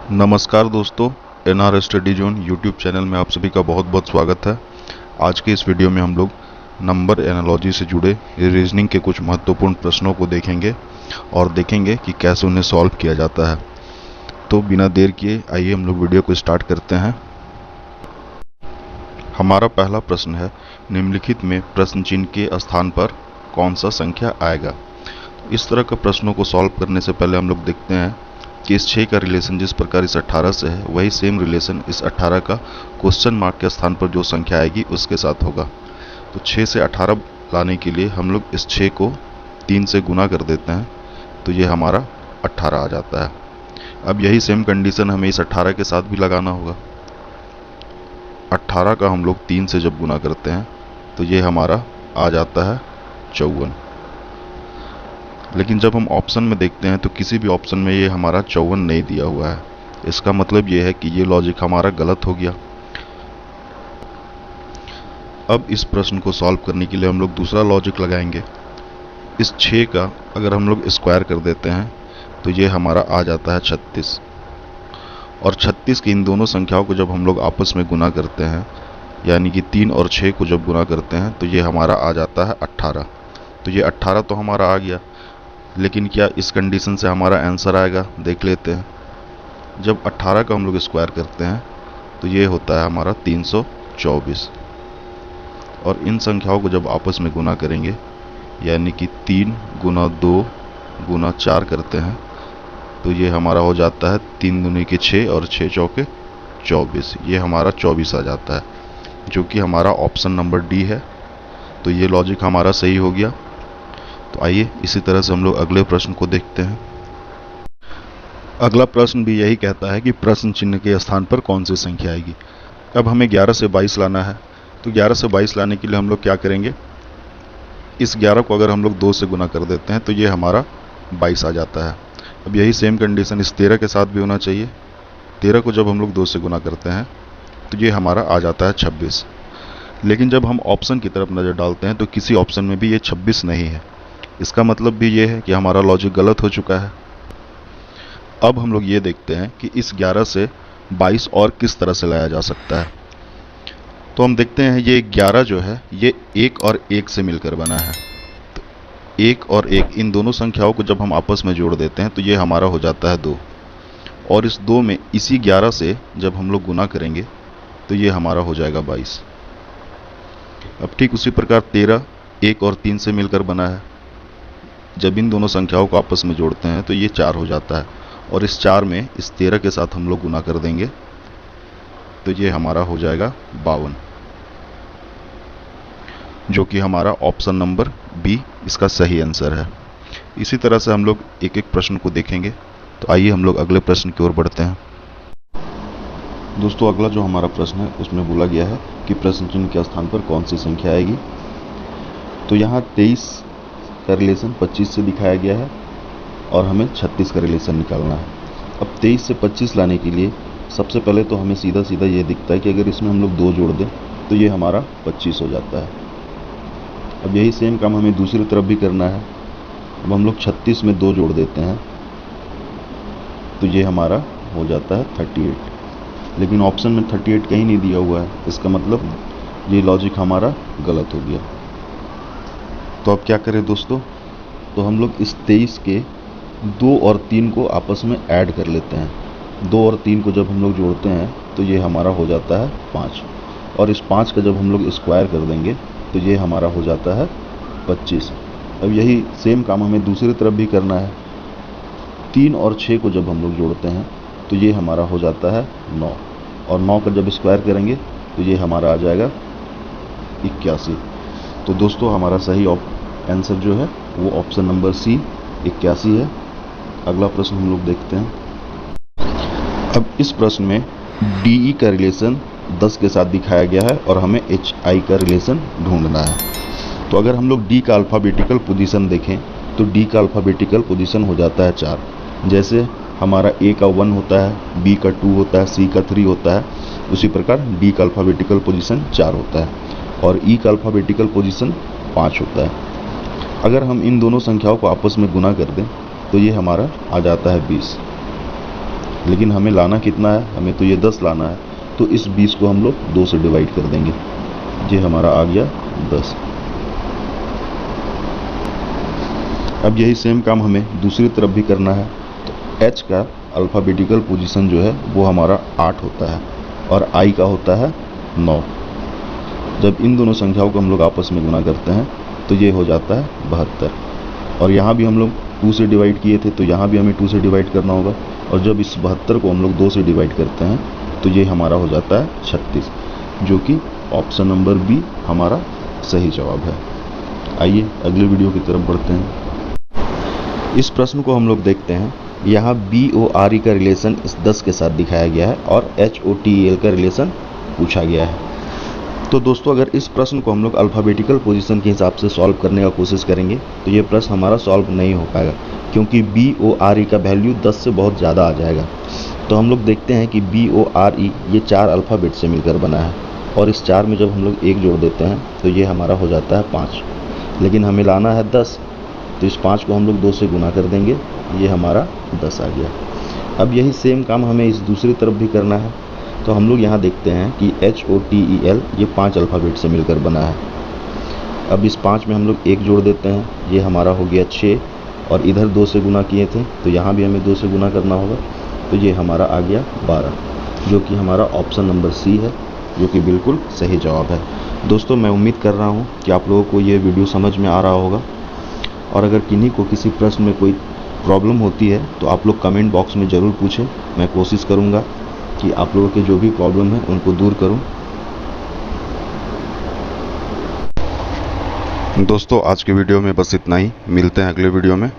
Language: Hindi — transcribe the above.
नमस्कार दोस्तों, NR study zone YouTube channel में आप सभी का बहुत बहुत स्वागत है। आज के इस वीडियो में हम लोग नंबर एनालॉजी से जुड़े रीजनिंग के कुछ महत्वपूर्ण प्रश्नों को देखेंगे और देखेंगे कि कैसे उन्हें सॉल्व किया जाता है। तो बिना देर किए आइए हम लोग वीडियो को स्टार्ट करते हैं। हमारा पहला प्रश्न है, निम्नलिखित में प्रश्न चिन्ह के स्थान पर कौन सा संख्या आएगा। इस तरह के प्रश्नों को सॉल्व करने से पहले हम लोग देखते हैं कि इस 6 का रिलेशन जिस प्रकार इस 18 से है, वही सेम रिलेशन इस 18 का क्वेश्चन मार्क के स्थान पर जो संख्या आएगी उसके साथ होगा। तो 6 से 18 लाने के लिए हम लोग इस 6 को 3 से गुना कर देते हैं, तो ये हमारा 18 आ जाता है। अब यही सेम कंडीशन हमें इस 18 के साथ भी लगाना होगा। 18 का हम लोग 3 से जब गुना करते हैं तो ये हमारा आ जाता है 54। लेकिन जब हम ऑप्शन में देखते हैं तो किसी भी ऑप्शन में ये हमारा 54 नहीं दिया हुआ है। इसका मतलब ये है कि ये लॉजिक हमारा गलत हो गया। अब इस प्रश्न को सॉल्व करने के लिए हम लोग दूसरा लॉजिक लगाएंगे। इस 6 का अगर हम लोग स्क्वायर कर देते हैं तो ये हमारा आ जाता है 36, और 36 की इन दोनों संख्याओं को जब हम लोग आपस में गुना करते हैं, यानी कि 3 और 6 को जब गुना करते हैं तो ये हमारा आ जाता है 18। तो ये 18 तो हमारा आ गया, लेकिन क्या इस कंडीशन से हमारा आंसर आएगा, देख लेते हैं। जब 18 का हम लोग स्क्वायर करते हैं तो ये होता है हमारा 324, और इन संख्याओं को जब आपस में गुना करेंगे, यानी कि 3 गुना 2 गुना 4 करते हैं, तो ये हमारा हो जाता है 3 दूनी के 6 और 6 चौके 24। ये हमारा 24 आ जाता है, जो कि हमारा ऑप्शन नंबर डी है। तो ये लॉजिक हमारा सही हो गया। तो आइए इसी तरह से हम लोग अगले प्रश्न को देखते हैं। अगला प्रश्न भी यही कहता है कि प्रश्न चिन्ह के स्थान पर कौन सी संख्या आएगी। अब हमें 11 से 22 लाना है। तो 11 से 22 लाने के लिए हम लोग क्या करेंगे, इस 11 को अगर हम लोग 2 से गुना कर देते हैं तो ये हमारा 22 आ जाता है। अब यही सेम कंडीशन इस 13 के साथ भी होना चाहिए। 13 को जब हम लोग 2 से गुना करते हैं तो ये हमारा आ जाता है 26। लेकिन जब हम ऑप्शन की तरफ नज़र डालते हैं तो किसी ऑप्शन में भी ये 26 नहीं है। इसका मतलब भी ये है कि हमारा लॉजिक गलत हो चुका है। अब हम लोग ये देखते हैं कि इस 11 से 22 और किस तरह से लाया जा सकता है। तो हम देखते हैं ये 11 जो है ये 1 और 1 से मिलकर बना है। तो 1 और 1 इन दोनों संख्याओं को जब हम आपस में जोड़ देते हैं तो ये हमारा हो जाता है 2, और इस 2 में इसी 11 से जब हम लोग गुना करेंगे तो ये हमारा हो जाएगा 22। अब ठीक उसी प्रकार 13 1 और 3 से मिलकर बना है। जब इन दोनों संख्याओं को आपस में जोड़ते हैं तो ये 4 हो जाता है, और इस 4 में इस 13 के साथ हम लोग गुना कर देंगे तो ये हमारा हो जाएगा 52, जो कि हमारा ऑप्शन नंबर बी इसका सही आंसर है। इसी तरह से हम लोग एक एक प्रश्न को देखेंगे। तो आइए हम लोग अगले प्रश्न की ओर बढ़ते हैं। दोस्तों, अगला जो हमारा प्रश्न है उसमें बोला गया है कि प्रश्न चिन्ह के स्थान पर कौन सी संख्या आएगी। तो यहाँ 23 का रिलेशन 25 से दिखाया गया है और हमें 36 का रिलेशन निकालना है। अब 23 से 25 लाने के लिए सबसे पहले तो हमें सीधा सीधा ये दिखता है कि अगर इसमें हम लोग 2 जोड़ दें तो ये हमारा 25 हो जाता है। अब यही सेम काम हमें दूसरी तरफ भी करना है। अब हम लोग 36 में 2 जोड़ देते हैं तो ये हमारा हो जाता है 38, लेकिन ऑप्शन में 38 कहीं नहीं दिया हुआ है। इसका मतलब ये लॉजिक हमारा गलत हो गया। तो अब क्या करें दोस्तों, तो हम लोग इस 23 के 2 और 3 को आपस में ऐड कर लेते हैं। 2 और 3 को जब हम लोग जोड़ते हैं तो ये हमारा हो जाता है 5, और इस 5 का जब हम लोग स्क्वायर कर देंगे तो ये हमारा हो जाता है 25। अब यही सेम काम हमें दूसरी तरफ भी करना है। 3 और 6 को जब हम लोग जोड़ते हैं तो ये हमारा हो जाता है 9, और 9 का जब स्क्वायर करेंगे तो ये हमारा आ जाएगा 81। तो दोस्तों, हमारा सही आंसर जो है वो ऑप्शन नंबर सी 81 है। अगला प्रश्न हम लोग देखते हैं। अब इस प्रश्न में DE का रिलेशन 10 के साथ दिखाया गया है और हमें HI का रिलेशन ढूंढना है। तो अगर हम लोग D का अल्फ़ाबेटिकल पोजीशन देखें तो D का अल्फ़ाबेटिकल पोजीशन हो जाता है 4। जैसे हमारा A का 1 होता है, B का 2 होता है, C का 3 होता है, उसी प्रकार D का अल्फ़ाबेटिकल पोजीशन 4 होता है, और E का अल्फ़ाबेटिकल पोजीशन 5 होता है। अगर हम इन दोनों संख्याओं को आपस में गुना कर दें तो ये हमारा आ जाता है 20। लेकिन हमें लाना कितना है, हमें तो ये 10 लाना है, तो इस 20 को हम लोग 2 से डिवाइड कर देंगे। ये हमारा आ गया 10। अब यही सेम काम हमें दूसरी तरफ भी करना है। तो h का अल्फ़ाबेटिकल पोजीशन जो है वो हमारा 8 होता है और i का होता है 9। जब इन दोनों संख्याओं को हम लोग आपस में गुना करते हैं तो ये हो जाता है 72। और यहाँ भी हम लोग 2 से डिवाइड किए थे, तो यहाँ भी हमें 2 से डिवाइड करना होगा। और जब इस 72 को हम लोग 2 से डिवाइड करते हैं तो ये हमारा हो जाता है 36, जो कि ऑप्शन नंबर बी हमारा सही जवाब है। आइए अगले वीडियो की तरफ बढ़ते हैं। इस प्रश्न को हम लोग देखते हैं। यहाँ BORE का रिलेशन इस 10 के साथ दिखाया गया है और HOTEL का रिलेशन पूछा गया है। तो दोस्तों, अगर इस प्रश्न को हम लोग अल्फ़ाबेटिकल पोजीशन के हिसाब से सॉल्व करने का कोशिश करेंगे तो ये प्रश्न हमारा सॉल्व नहीं हो पाएगा, क्योंकि BORE का वैल्यू 10 से बहुत ज़्यादा आ जाएगा। तो हम लोग देखते हैं कि BORE ये 4 अल्फ़ाबेट से मिलकर बना है, और इस 4 में जब हम लोग 1 जोड़ देते हैं तो ये हमारा हो जाता है 5। लेकिन हमें लाना है 10, तो इस 5 को हम लोग 2 से गुना कर देंगे, ये हमारा 10 आ गया। अब यही सेम काम हमें इस दूसरी तरफ भी करना है। तो हम लोग यहाँ देखते हैं कि HOTEL ये 5 अल्फ़ाबेट से मिलकर बना है। अब इस 5 में हम लोग 1 जोड़ देते हैं, ये हमारा हो गया 6, और इधर 2 से गुना किए थे तो यहाँ भी हमें 2 से गुना करना होगा, तो ये हमारा आ गया 12, जो कि हमारा ऑप्शन नंबर सी है, जो कि बिल्कुल सही जवाब है। दोस्तों, मैं उम्मीद कर रहा हूँ कि आप लोगों को ये वीडियो समझ में आ रहा होगा, और अगर किन्हीं को किसी प्रश्न में कोई प्रॉब्लम होती है तो आप लोग कमेंट बॉक्स में ज़रूर पूछें। मैं कोशिश करूँगा कि आप लोगों के जो भी प्रॉब्लम है उनको दूर करूं। दोस्तों, आज के वीडियो में बस इतना ही। मिलते हैं अगले वीडियो में।